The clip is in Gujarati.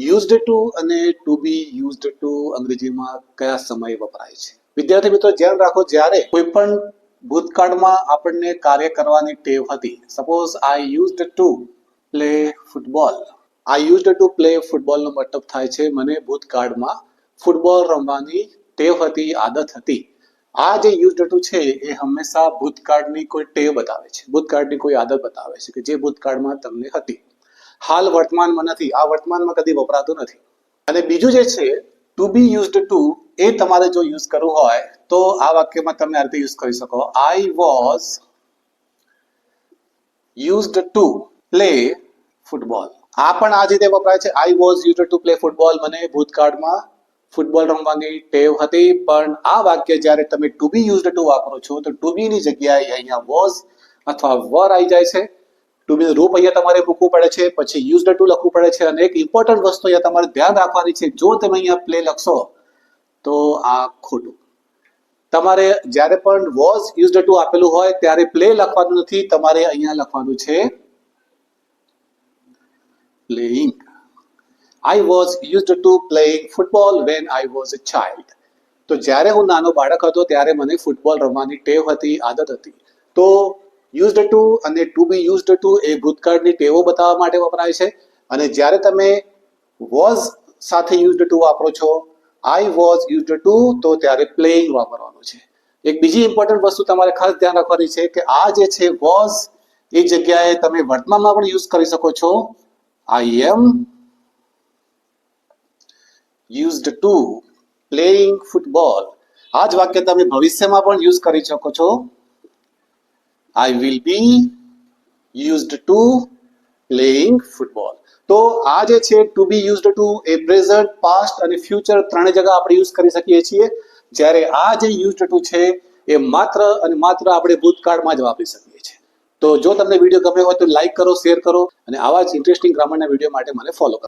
યુઝડ ટુ અને ટુ બી યુઝડ ટુ અંગ્રેજીમાં કયા સમયે વપરાય છે? વિદ્યાર્થી મિત્રો ધ્યાન રાખો, જ્યારે કોઈ પણ ભૂતકાળમાં આપણને કાર્ય કરવાની ટેવ હતી, suppose I used to play football. I used to play ફૂટબોલનો મતલબ થાય છે મને ભૂતકાળમાં ફૂટબોલ રમવાની ટેવ હતી, આદત હતી. આ જે યુઝડ ટુ છે એ હંમેશા ભૂતકાળની કોઈ ટેવ બતાવે છે, ભૂતકાળની કોઈ આદત બતાવે છે કે જે ભૂતકાળમાં તમને હતી, હાલ વર્તમાનમાં નથી, આ વર્તમાનમાં કદી વપરાતું નથી. અને બીજું જે છે ટુ બી યુઝડ ટુ, એ તમારે જો યુઝ કરવું હોય તો આ વાક્યમાં તમે આ રીતે યુઝ કરી શકો, I was used to play football. આ પણ આ જ રીતે વપરાય છે, I was used to play football. મને ભૂતકાળમાં ફૂટબોલ રમવાની ટેવ હતી. પણ આ વાક્ય જ્યારે તમે ટુ બી યુઝડ ટુ વાપરો છો તો ટુ બી ની જગ્યાએ અહીંયા વોઝ અથવા વર આવી જાય છે. ટુ બી રૂપ અહીંયા તમારે મૂકવું પડે છે, પછી યુઝડ ટુ લખવું પડે છે. અને એક ઇમ્પોર્ટન્ટ વસ્તુ અહીંયા તમારે ધ્યાન રાખવાની છે, જો તમે અહીંયા પ્લે લખશો તો આ ખોટું. તમારે જ્યારે પણ વોઝ યુઝડ ટુ આપેલું હોય ત્યારે પ્લે લખવાનું નથી, તમારે અહીંયા લખવાનું છે playing. I was used to playing football when I was a child. તો જ્યારે હું નાનો બાળક હતો ત્યારે મને ફૂટબોલ રમવાની ટેવ હતી, આદત હતી. તો યુઝડ ટુ અને ટુ બી યુઝડ ટુ એ ભૂતકાળની ટેવો બતાવવા માટે વપરાય છે. અને જ્યારે તમે વોઝ સાથે યુઝડ ટુ વાપરો છો, આઈ વોઝ યુઝડ ટુ, તો ત્યારે પ્લેઇંગ વાપરવાનું છે. એક બીજી ઇમ્પોર્ટન્ટ વસ્તુ તમારે ખાસ ધ્યાન રાખવાની છે કે આ જે છે વોઝ, એ જગ્યાએ તમે વર્તમાનમાં પણ યુઝ કરી શકો છો. આઈ એમ used to playing football. આ જ વાક્ય તમે ભવિષ્યમાં પણ યુઝ કરી શકો છો. I will be used to playing football. તો આ જે છે to be used to a present, past અને ફ્યુચર ત્રણેય જગ્યા આપણે યુઝ કરી શકીએ છીએ. જ્યારે આ જે યુઝડ ટુ છે એ માત્ર અને માત્ર આપણે ભૂતકાળમાં જ વાપરી શકીએ છીએ. તો જો તમને વિડીયો ગમ્યો હોય તો લાઈક કરો, શેર કરો અને આવા જ ઇન્ટરેસ્ટિંગ ગ્રામરના વિડીયો માટે મને ફોલો કરો.